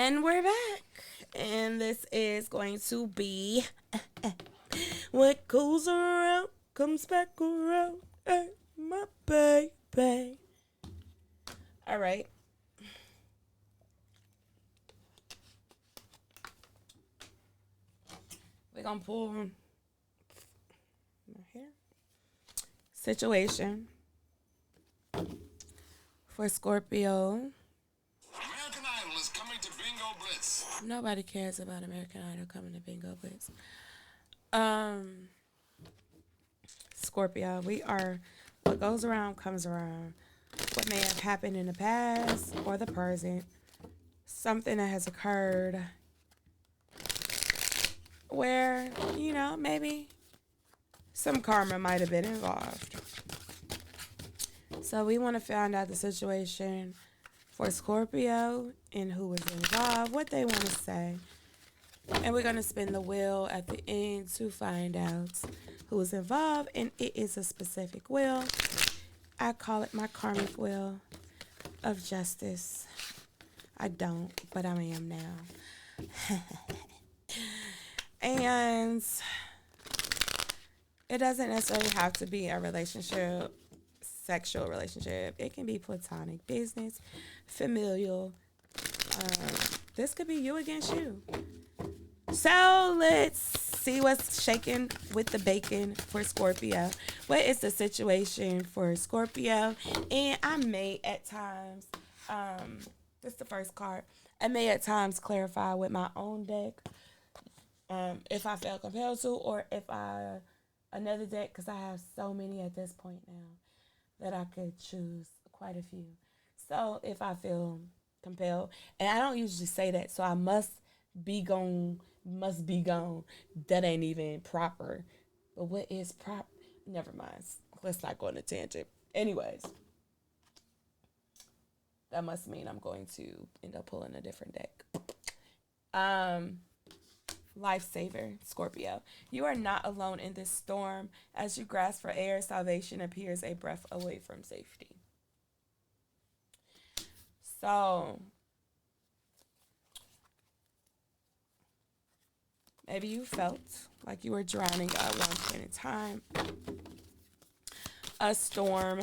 And we're back. And this is going to be what goes around comes back around. Hey, my baby. All right. We're going to pull my hair. Situation for Scorpio. American Idol is coming to Bingo Blitz. Nobody cares about American Idol coming to Bingo Blitz. Scorpio, we are what goes around comes around. What may have happened in the past or the present, something that has occurred where, maybe some karma might have been involved. So we want to find out the situation for Scorpio and who was involved, what they want to say. And we're going to spin the wheel at the end to find out who was involved. And it is a specific wheel. I call it my karmic wheel of justice. I don't, but I am now. And it doesn't necessarily have to be a relationship, sexual relationship. It can be platonic, business, familial. This could be you against you. So let's see what's shaking with the bacon for Scorpio. What is the situation for Scorpio? And I may at times, this is the first card, I may at times clarify with my own deck if I feel compelled to, or if another deck, because I have so many at this point now that I could choose quite a few. So if I feel compelled, and I don't usually say that, so I must be gone. That ain't even proper. But what is proper? Never mind. Let's not go on a tangent. Anyways, that must mean I'm going to end up pulling a different deck. Lifesaver, Scorpio. You are not alone in this storm. As you grasp for air, salvation appears a breath away from safety. So maybe you felt like you were drowning at one point in time. A storm.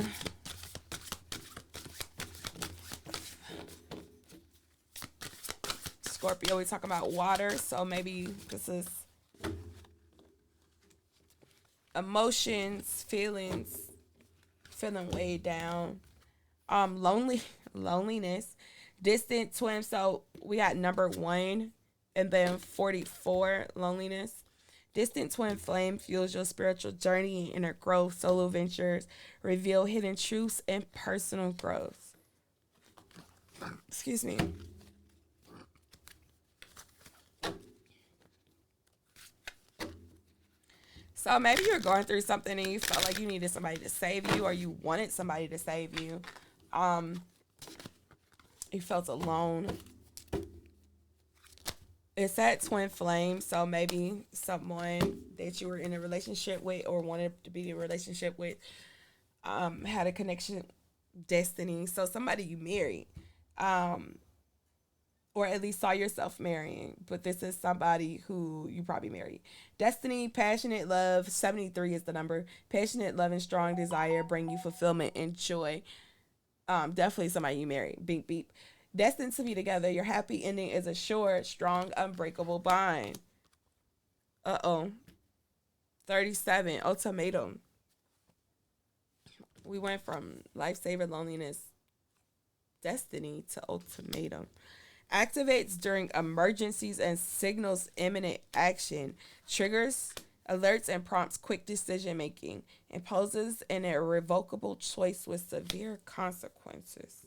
Scorpio, we talk about water, so maybe this is emotions, feelings, feeling weighed down. Loneliness, distant twin. So we got number 1. And then 44, loneliness. Distant twin flame fuels your spiritual journey and inner growth. Solo ventures reveal hidden truths and personal growth. Excuse me. So maybe you're going through something and you felt like you needed somebody to save you, or you wanted somebody to save you. You felt alone. It's that twin flame, so maybe someone that you were in a relationship with or wanted to be in a relationship with had a connection, destiny. So somebody you married, or at least saw yourself marrying, but this is somebody who you probably married. Destiny, passionate love, 73 is the number. Passionate love and strong desire bring you fulfillment and joy. Definitely somebody you married. Beep, beep. Destined to be together, your happy ending is a short, strong, unbreakable bond. 37, ultimatum. We went from lifesaver, loneliness, destiny to ultimatum. Activates during emergencies and signals imminent action. Triggers, alerts, and prompts quick decision making. Imposes an irrevocable choice with severe consequences.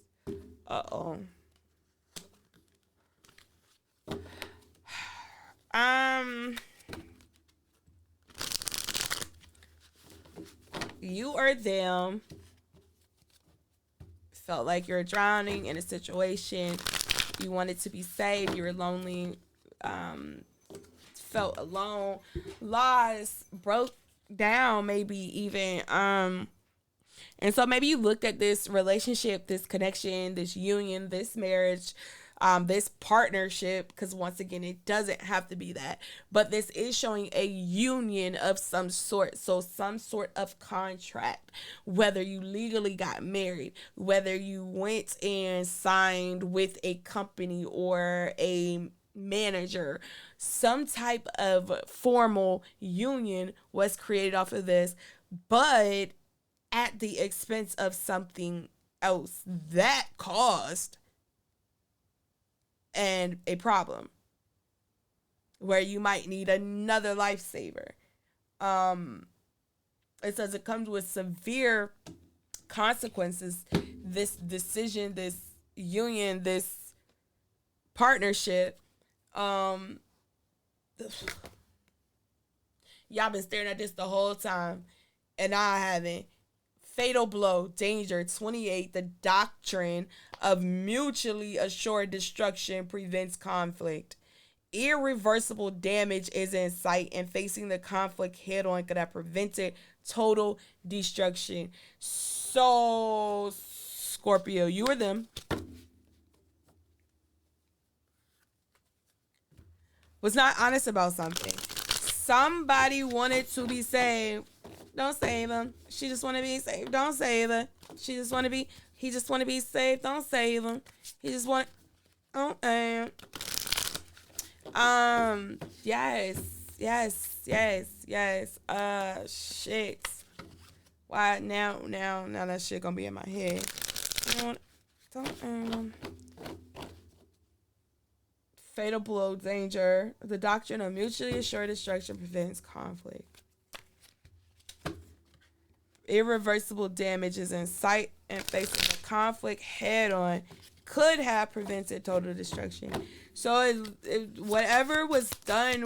You or them felt like you're drowning in a situation. You wanted to be saved. You were lonely. Felt alone. Lost. Broke down. Maybe even. And so maybe you looked at this relationship, this connection, this union, this marriage, this partnership, because once again, it doesn't have to be that, but this is showing a union of some sort. So some sort of contract, whether you legally got married, whether you went and signed with a company or a manager, some type of formal union was created off of this, but at the expense of something else that caused and a problem where you might need another lifesaver. It says it comes with severe consequences. This decision, this union, this partnership. Y'all been staring at this the whole time, and I haven't. Fatal blow, danger, 28. The doctrine of mutually assured destruction prevents conflict. Irreversible damage is in sight, and facing the conflict head on could have prevented total destruction. So, Scorpio, you or them was not honest about something. Somebody wanted to be saved. Don't save him. She just want to be saved. Don't save her. She just want to be. He just want to be saved. Don't save him. He just want. Oh, yes, yes, yes, yes. Shit. Why now? Now that shit gonna be in my head. Don't. Fatal blow, danger. The doctrine of mutually assured destruction prevents conflict. Irreversible damage is in sight, and facing the conflict head on could have prevented total destruction. So whatever was done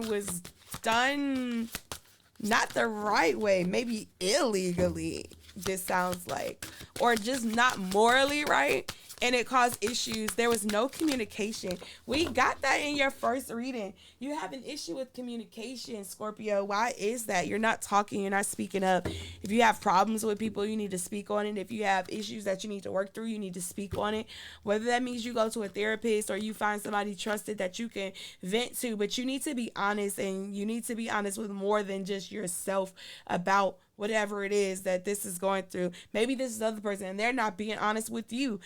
not the right way, maybe illegally, this sounds like, or just not morally right, and it caused issues. There was no communication. We got that in your first reading. You have an issue with communication, Scorpio. Why is that? You're not talking. You're not speaking up. If you have problems with people, you need to speak on it. If you have issues that you need to work through, you need to speak on it. Whether that means you go to a therapist or you find somebody trusted that you can vent to, but you need to be honest, and you need to be honest with more than just yourself about whatever it is that this is going through. Maybe this is the other person and they're not being honest with you.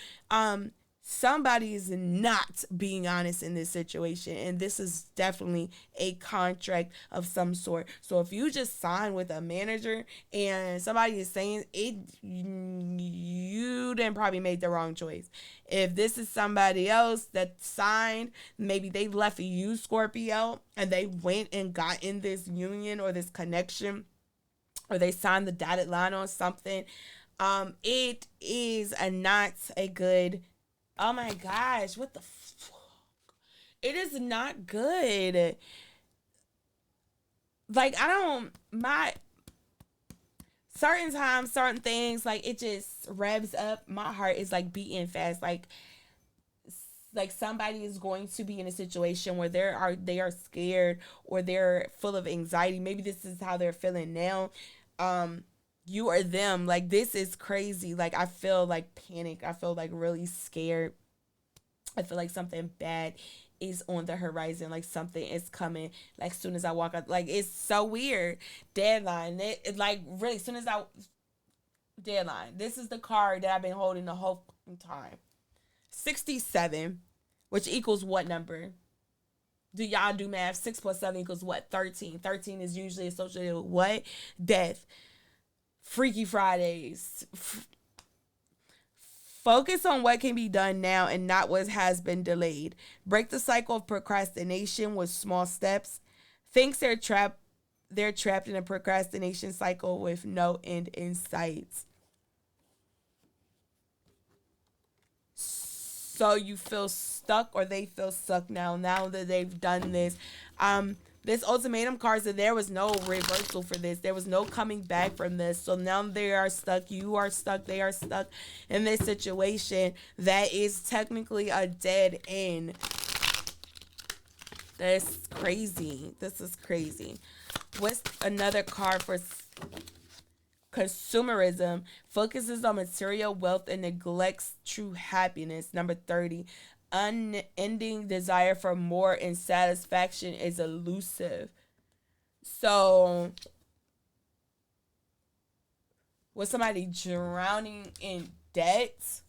Somebody is not being honest in this situation, and this is definitely a contract of some sort. So if you just sign with a manager and somebody is saying it, you then probably made the wrong choice. If this is somebody else that signed, maybe they left you, Scorpio, and they went and got in this union or this connection, or they signed the dotted line on something. It is not a good. Oh my gosh, what the fuck? It is not good. Like, my certain times, certain things, like, it just revs up. My heart is like beating fast. Like somebody is going to be in a situation where they are scared or they're full of anxiety. Maybe this is how they're feeling now. You or them, like, this is crazy. Like, I feel like panic. I feel like really scared. I feel like something bad is on the horizon. Like, something is coming. Like, soon as I walk out, like, it's so weird. Deadline. Like, really, soon as deadline. This is the card that I've been holding the whole time. 67, which equals what number? Do y'all do math? 6 plus 7 equals what? 13. 13 is usually associated with what? Death. Freaky Fridays. Focus on what can be done now and not what has been delayed. Break the cycle of procrastination with small steps. Thinks they're trapped in a procrastination cycle with no end in sight. So you feel stuck, or they feel stuck now that they've done this. This ultimatum card said there was no reversal for this. There was no coming back from this. So now they are stuck. You are stuck. They are stuck in this situation that is technically a dead end. That's crazy. This is crazy. What's another card for consumerism? Focuses on material wealth and neglects true happiness. Number 30. unending desire for more and satisfaction is elusive. So, was somebody drowning in debt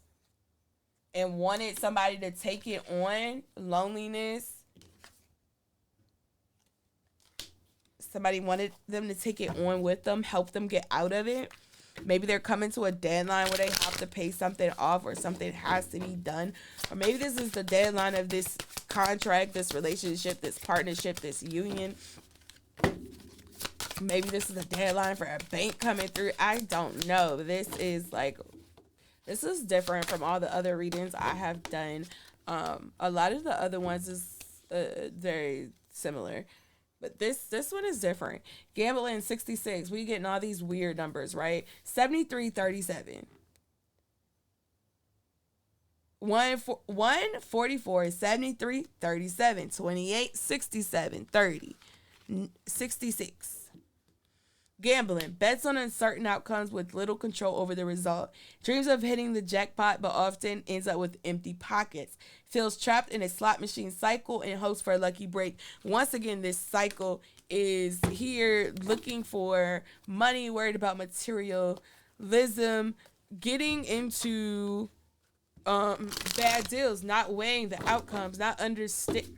and wanted somebody to take it on? Loneliness. Somebody wanted them to take it on with them, help them get out of it. Maybe they're coming to a deadline where they have to pay something off or something has to be done. Or maybe this is the deadline of this contract, this relationship, this partnership, this union. Maybe this is a deadline for a bank coming through. I don't know. This is different from all the other readings I have done. A lot of the other ones is very similar. But this one is different. Gambling 66. We getting all these weird numbers, right? 73, 37. 144, 73, 37. 28, 67, 30. 66. Gambling. Bets on uncertain outcomes with little control over the result. Dreams of hitting the jackpot but often ends up with empty pockets. Feels trapped in a slot machine cycle and hopes for a lucky break. Once again, this cycle is here looking for money, worried about materialism, getting into bad deals, not weighing the outcomes, not understanding.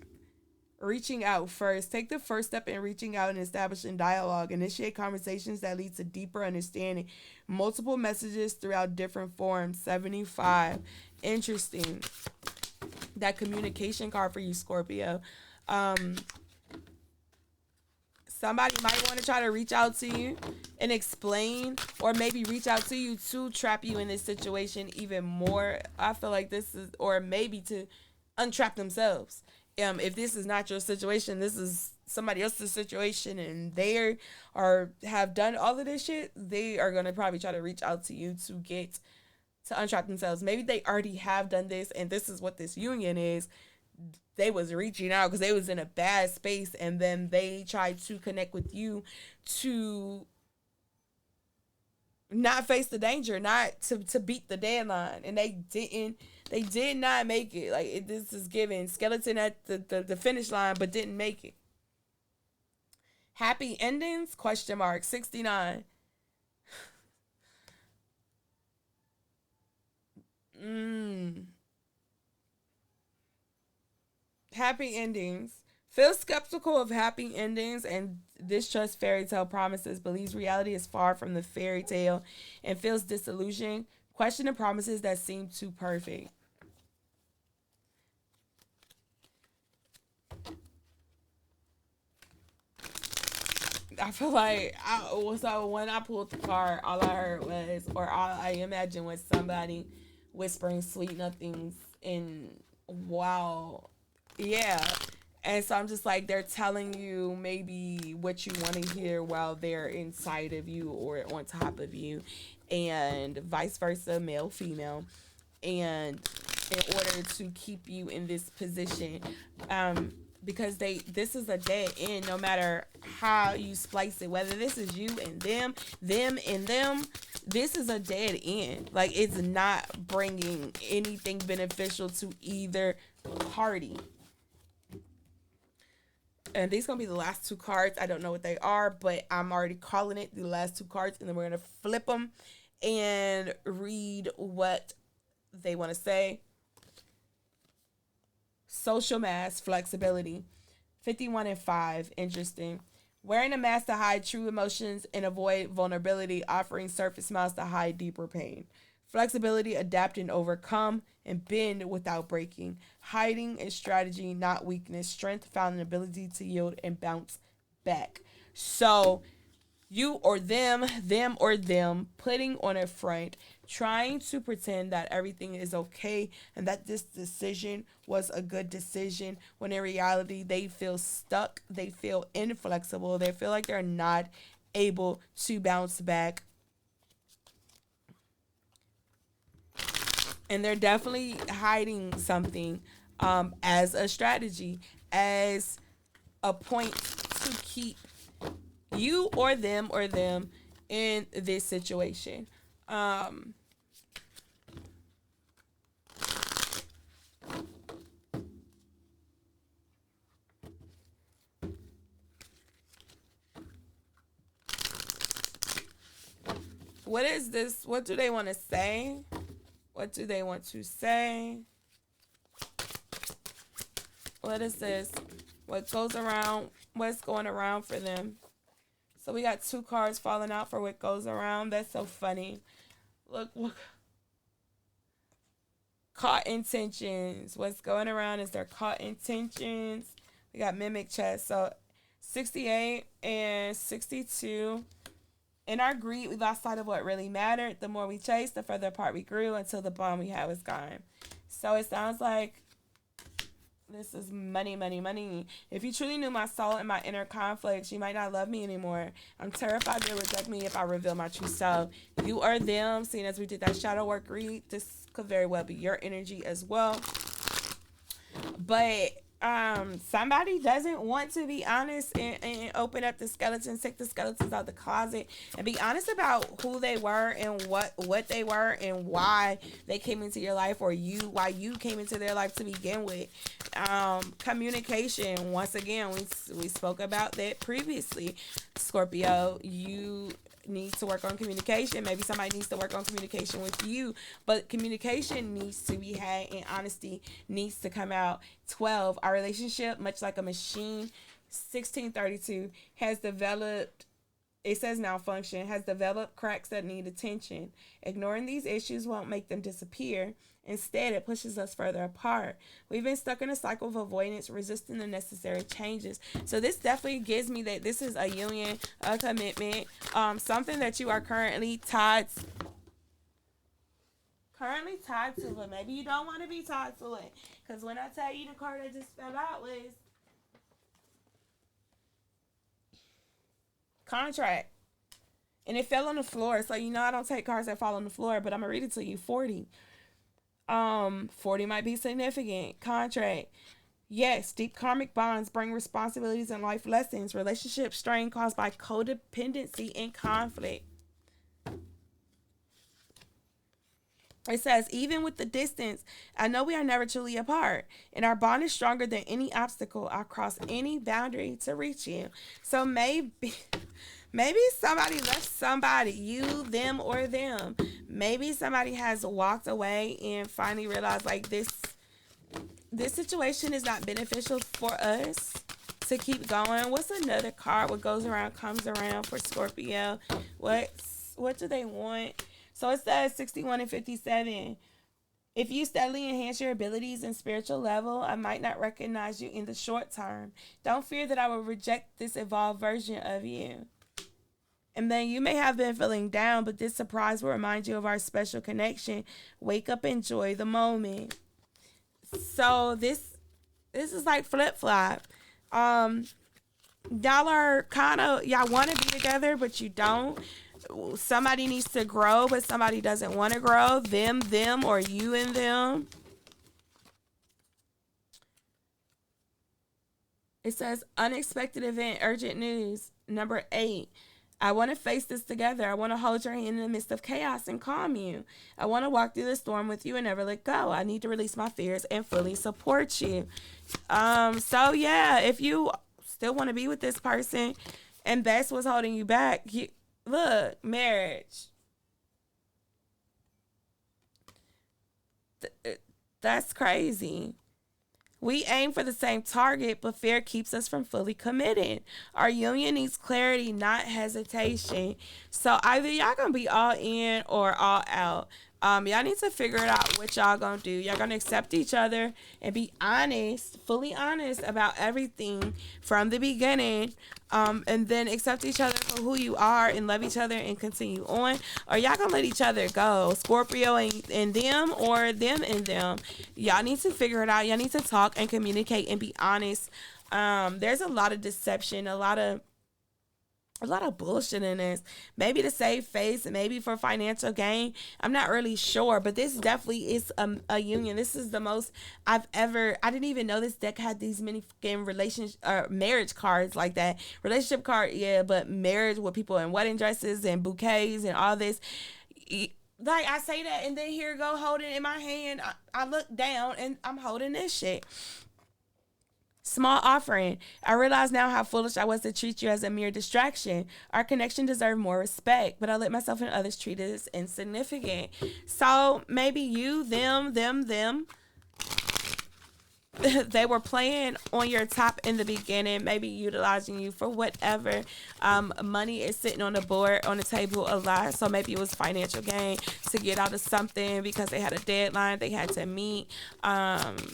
Reaching out first. Take the first step in reaching out and establishing dialogue. Initiate conversations that lead to deeper understanding. Multiple messages throughout different forms. 75. Interesting. That communication card for you, Scorpio. Somebody might want to try to reach out to you and explain, or maybe reach out to you to trap you in this situation even more. I feel like this is, or maybe to untrap themselves. If this is not your situation, this is somebody else's situation, and they have done all of this shit, they are gonna probably try to reach out to you to untrap themselves. Maybe they already have done this, and this is what this union is. They was reaching out because they was in a bad space, and then they tried to connect with you to not face the danger, not to beat the deadline, and they did not make it. Like, this is given skeleton at the finish line, but didn't make it. Happy endings? Question mark. 69. Happy endings. Feels skeptical of happy endings and distrusts fairy tale promises. Believes reality is far from the fairy tale and feels disillusioned. Question the promises that seem too perfect. I feel like so when I pulled the card, all I heard was, or all I imagined was somebody whispering sweet nothings and wow, yeah. And so I'm just like, they're telling you maybe what you want to hear while they're inside of you or on top of you, and vice versa, male, female, and in order to keep you in this position, because this is a dead end. No matter how you splice it, whether this is you and them and them, this is a dead end. Like, it's not bringing anything beneficial to either party. And these gonna be the last two cards. I don't know what they are, but I'm already calling it the last two cards, and then we're gonna flip them and read what they want to say. Social mask, flexibility. 51 and 5. Interesting. Wearing a mask to hide true emotions and avoid vulnerability, offering surface smiles to hide deeper pain. Flexibility, adapt and overcome, and bend without breaking. Hiding is strategy, not weakness. Strength found in ability to yield and bounce back. So, you or them or them, putting on a front, trying to pretend that everything is okay and that this decision was a good decision, when in reality they feel stuck, they feel inflexible, they feel like they're not able to bounce back. And they're definitely hiding something as a strategy, as a point to keep you or them in this situation. what is this? What do they want to say? What do they want to say? What is this? What goes around? What's going around for them? So we got 2 cards falling out for what goes around. That's so funny. Look. Caught intentions. What's going around is their caught intentions. We got mimic chest. So 68 and 62. In our greed, we lost sight of what really mattered. The more we chased, the further apart we grew until the bond we had was gone. So it sounds like this is money, money, money. If you truly knew my soul and my inner conflicts, you might not love me anymore. I'm terrified you'll reject me if I reveal my true self. You or them, seeing as we did that shadow work read, this could very well be your energy as well. But somebody doesn't want to be honest and open up the skeletons, take the skeletons out the closet, and be honest about who they were and what they were and why they came into your life, or why you came into their life to begin with. Communication, once again, we spoke about that previously. Scorpio, you need to work on communication. Maybe somebody needs to work on communication with you, but communication needs to be had and honesty needs to come out. 12, our relationship, much like a machine, 1632, has developed, it says malfunction, has developed cracks that need attention. Ignoring these issues won't make them disappear. Instead, it pushes us further apart. We've been stuck in a cycle of avoidance, resisting the necessary changes. So this definitely gives me that this is a union, a commitment, something that you are currently tied to, but maybe you don't want to be tied to it. Because when I tell you the card that just fell out was contract. And it fell on the floor. So I don't take cards that fall on the floor, but I'm going to read it to you. 40. 40 might be significant. Contract. Yes, deep karmic bonds bring responsibilities and life lessons. Relationship strain caused by codependency and conflict. It says, even with the distance, I know we are never truly apart, and our bond is stronger than any obstacle. I'll cross any boundary to reach you. So maybe somebody left somebody, you, them, or them. Maybe somebody has walked away and finally realized like this situation is not beneficial for us to keep going. What's another card? What goes around comes around for Scorpio. What do they want? So it says 61 and 57. If you steadily enhance your abilities and spiritual level, I might not recognize you in the short term. Don't fear that I will reject this evolved version of you. And then you may have been feeling down, but this surprise will remind you of our special connection. Wake up, enjoy the moment. So this is like flip-flop. Y'all are y'all want to be together, but you don't. Somebody needs to grow, but somebody doesn't want to grow. Them, or you and them. It says unexpected event, urgent news. Number 8. I want to face this together. I want to hold your hand in the midst of chaos and calm you. I want to walk through the storm with you and never let go. I need to release my fears and fully support you. So yeah, if you still want to be with this person and that's what's holding you back, look, marriage. That's crazy. We aim for the same target, but fear keeps us from fully committing. Our union needs clarity, not hesitation. So either y'all gonna be all in or all out. Y'all need to figure it out what y'all gonna do. Y'all gonna accept each other and be honest, fully honest about everything from the beginning, and then accept each other for who you are and love each other and continue on. Or y'all gonna let each other go, Scorpio and them, or them and them. Y'all need to figure it out. Y'all need to talk and communicate and be honest. There's a lot of deception, a lot of bullshit in this. Maybe to save face, maybe for financial gain. I'm not really sure, but this definitely is a union. This is the most I've ever. I didn't even know this deck had these many fucking marriage cards like that. Relationship card, yeah, but marriage with people in wedding dresses and bouquets and all this. Like I say that, and then here go holding it in my hand. I look down and I'm holding this shit. Small offering. I realize now how foolish I was to treat you as a mere distraction. Our connection deserved more respect, but I let myself and others treat it as insignificant. So maybe you, them, they were playing on your top in the beginning, maybe utilizing you for whatever. Money is sitting on the board, on the table a lot. So maybe it was financial gain to get out of something because they had a deadline they had to meet.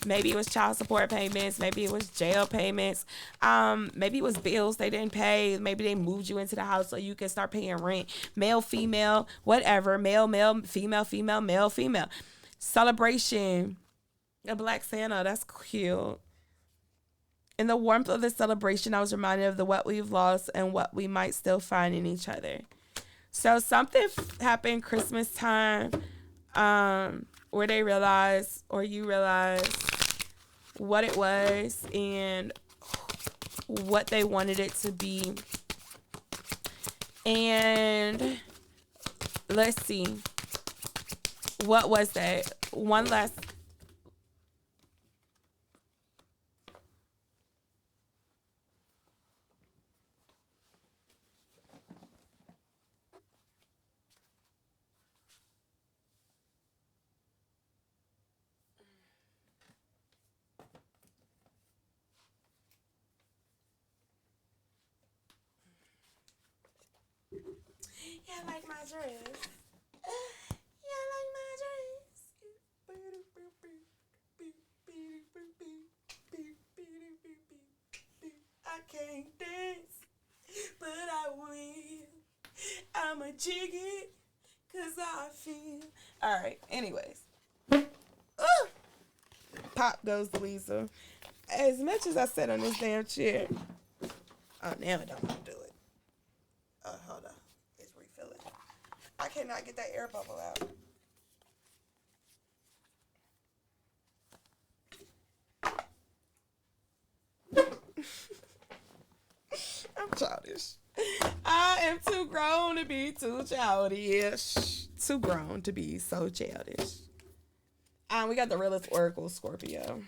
Maybe it was child support payments. Maybe it was jail payments. Maybe it was bills they didn't pay. Maybe they moved you into the house so you can start paying rent. Male, female, whatever. Male, female, male, female. Celebration. A black Santa, that's cute. In the warmth of the celebration, I was reminded of what we've lost and what we might still find in each other. So something happened Christmas time, where they realized, or you realized, what it was and what they wanted it to be. And let's see, what was that? One last. Yeah, I like my dress. Yeah, I like my dress. I can't dance, but I will. I'ma jig it, cause I feel. Alright, anyways. Pop goes Louisa. As much as I sat on this damn chair. Oh, now I don't want to do it. Hold on. It's refilling. I cannot get that air bubble out. I'm childish. I am too grown to be too childish. Too grown to be so childish. We got the realest oracle, Scorpio.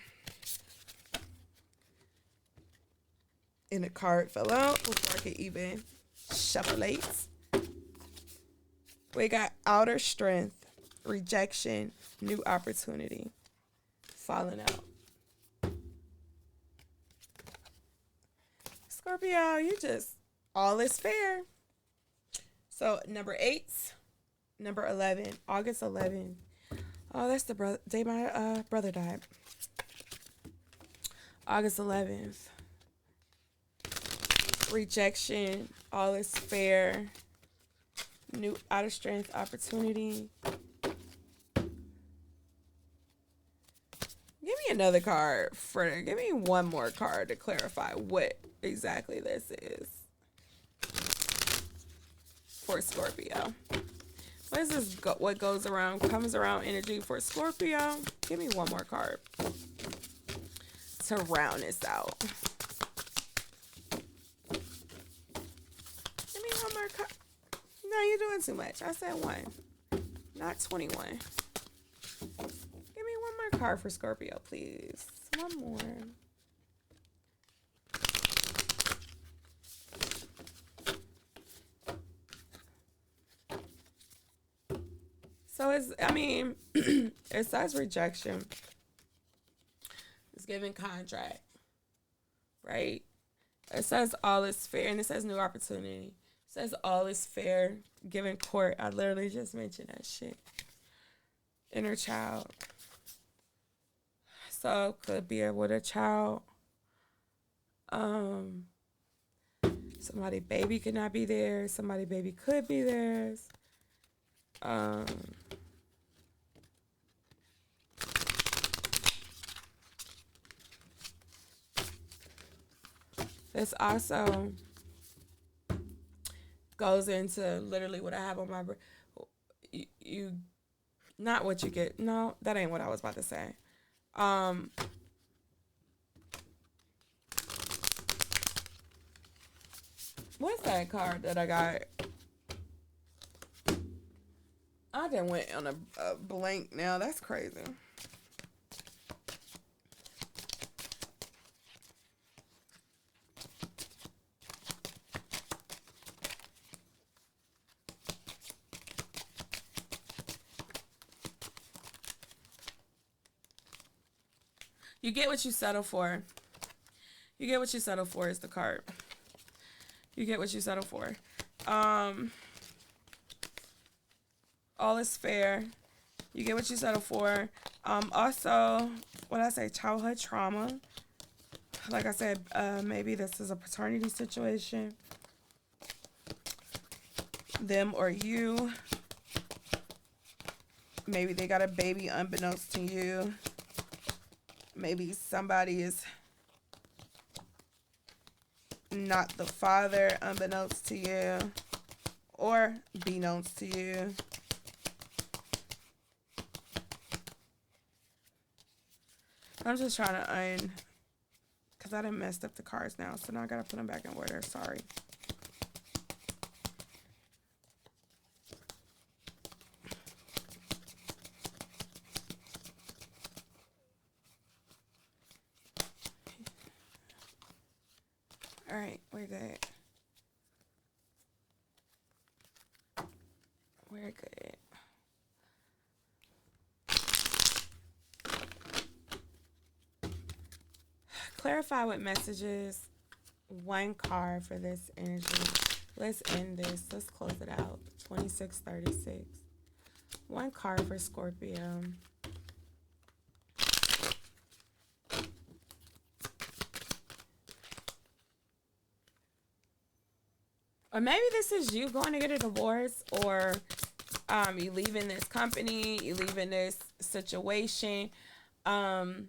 And the card fell out before I could even shuffle it. We got outer strength, rejection, new opportunity, falling out. Scorpio, you just, all is fair. So number 8, number 11, August 11th. Oh, that's the day my brother died. August 11th. Rejection, all is fair, new out of strength opportunity. Give me another card give me one more card to clarify what exactly this is for Scorpio. What is this? What goes around comes around energy for Scorpio? Give me one more card to round this out. One more card. No, you're doing too much. I said 1, not 21. Give me one more card for Scorpio, please. One more. So it says rejection. It's giving contract, right? It says all is fair, and it says new opportunity. It says all is fair, giving court. I literally just mentioned that shit. Inner child. So could be with a child. Somebody baby could not be there. Somebody baby could be theirs. This also goes into literally what I have on my you not what you get. No, that ain't what I was about to say. What's that card that I got? I done went on a blank now. That's crazy. You get what you settle for. You get what you settle for is the card. You get what you settle for. All is fair. You get what you settle for. Also, what I say, childhood trauma. Like I said, maybe this is a paternity situation. Them or you. Maybe they got a baby unbeknownst to you. Maybe somebody is not the father unbeknownst to you. Or beknownst to you. I'm just trying to because I done messed up the cards now. So now I got to put them back in order. Sorry. All right, we're good. We're good. Clarify what messages. One card for this energy. Let's end this. Let's close it out. 2636. One card for Scorpio. Or maybe this is you going to get a divorce, or you leaving this company, you leaving this situation, calling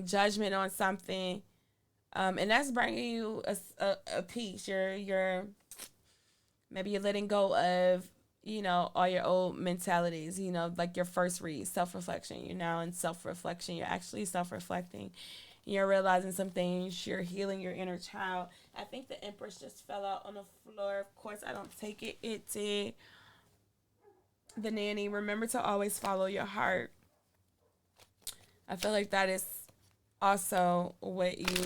judgment on something, and that's bringing you a peace. You're maybe you're letting go of, all your old mentalities, like your first read, self-reflection. You're now in self-reflection. You're actually self-reflecting. You're realizing some things. You're healing your inner child. I think the Empress just fell out on the floor. Of course, I don't take it. It did. The Nanny, remember to always follow your heart. I feel like that is also what you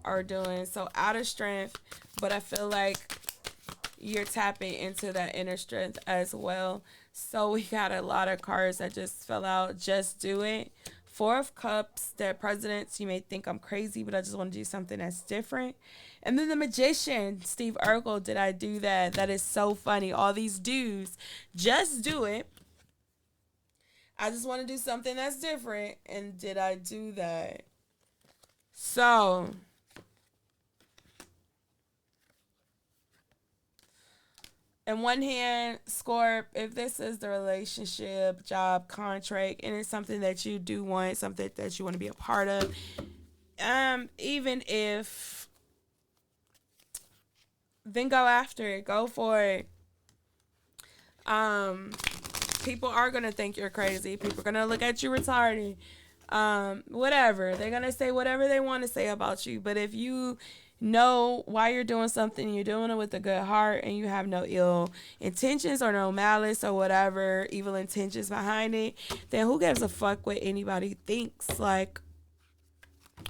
are doing. So out of strength, but I feel like you're tapping into that inner strength as well. So we got a lot of cards that just fell out. Just do it. Four of Cups, the Presidents. You may think I'm crazy, but I just want to do something that's different. And then the Magician, Steve Urkel. Did I do that? That is so funny. All these dudes, just do it. I just want to do something that's different. And did I do that? So, in one hand, Scorp, if this is the relationship, job, contract, and it's something that you do want, something that you want to be a part of, even if, then go after it. Go for it. People are going to think you're crazy. People are going to look at you retarded. Whatever. They're going to say whatever they want to say about you. But if you know why you're doing something, you're doing it with a good heart, and you have no ill intentions or no malice or whatever evil intentions behind it, then who gives a fuck what anybody thinks? Like,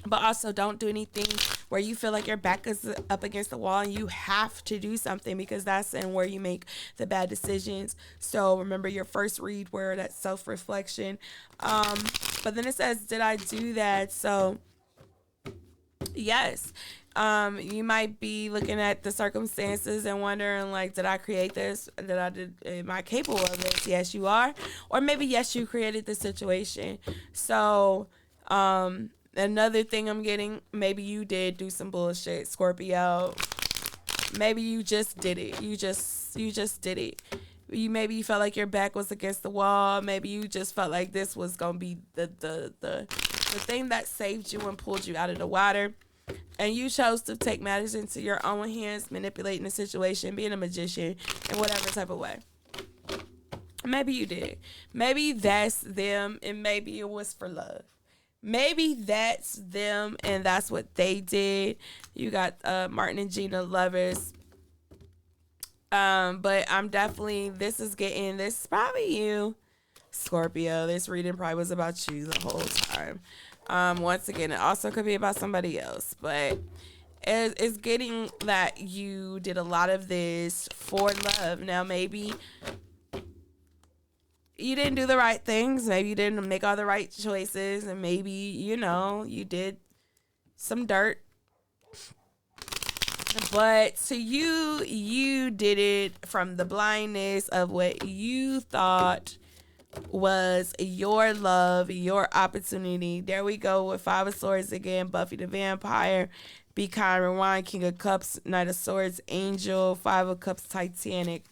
but also don't do anything where you feel like your back is up against the wall and you have to do something, because that's where you make the bad decisions. So remember your first read where that self-reflection. But then it says, did I do that? So yes. You might be looking at the circumstances and wondering, like, did I create this? Am I capable of this? Yes, you are. Or maybe, yes, you created the situation. So, another thing I'm getting, maybe you did do some bullshit, Scorpio. Maybe you just did it. You just did it. Maybe you felt like your back was against the wall. Maybe you just felt like this was gonna be the thing that saved you and pulled you out of the water. And you chose to take matters into your own hands, manipulating the situation, being a magician in whatever type of way. Maybe you did. Maybe that's them, and maybe it was for love. Maybe that's them, and that's what they did. You got Martin and Gina lovers. But I'm definitely, this is probably you, Scorpio. This reading probably was about you the whole time. Once again, it also could be about somebody else, but it's getting that you did a lot of this for love. Now, maybe you didn't do the right things. Maybe you didn't make all the right choices, and maybe, you did some dirt. But to you, you did it from the blindness of what you thought was your love, your opportunity. There we go with Five of Swords again. Buffy the Vampire, Be Kind, Rewind, King of Cups, Knight of Swords, Angel, Five of Cups, Titanic.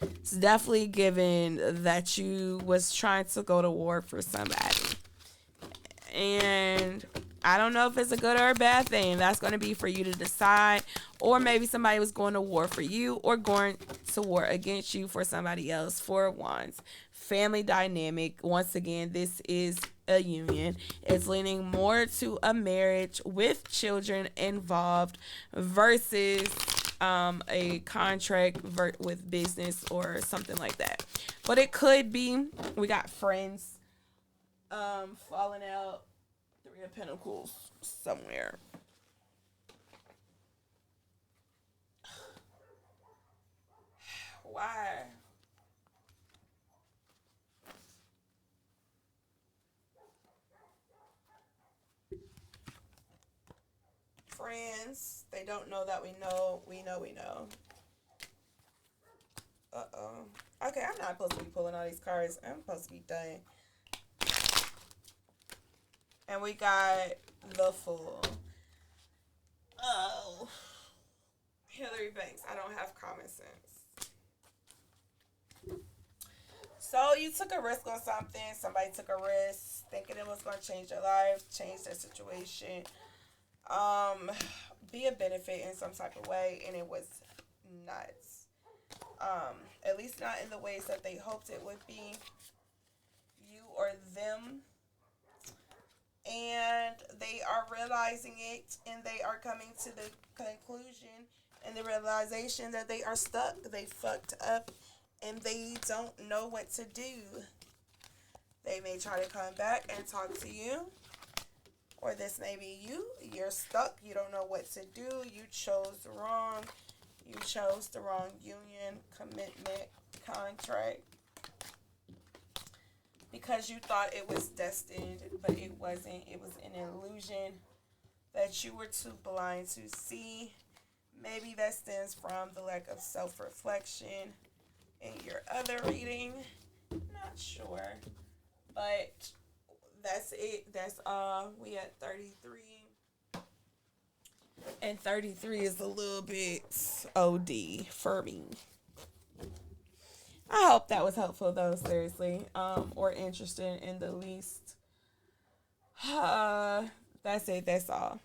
It's definitely given that you was trying to go to war for somebody. And I don't know if it's a good or a bad thing. That's going to be for you to decide. Or maybe somebody was going to war for you or going to war against you for somebody else. Four of Wands. Family dynamic. Once again, this is a union. It's leaning more to a marriage with children involved versus a contract with business or something like that. But it could be, we got friends falling out. Three of Pentacles somewhere. Why? Friends, they don't know that we know. We know we know. Uh-oh. Okay, I'm not supposed to be pulling all these cards. I'm supposed to be done. And we got the Fool. Oh. Hillary Banks, I don't have common sense. So you took a risk on something. Somebody took a risk thinking it was going to change their life, change their situation, be a benefit in some type of way, and it was not. At least not in the ways that they hoped it would be. You or them. And they are realizing it, and they are coming to the conclusion and the realization that they are stuck, they fucked up, and they don't know what to do. They may try to come back and talk to you, or this may be you. You're stuck, you don't know what to do, you chose wrong, you chose the wrong union, commitment, contract. Because you thought it was destined, but it wasn't. It was an illusion that you were too blind to see. Maybe that stems from the lack of self-reflection in your other reading. Not sure. But that's it. That's all. We at 33. And 33 is a little bit OD for me. I hope that was helpful, though, seriously, or interesting in the least. That's it. That's all.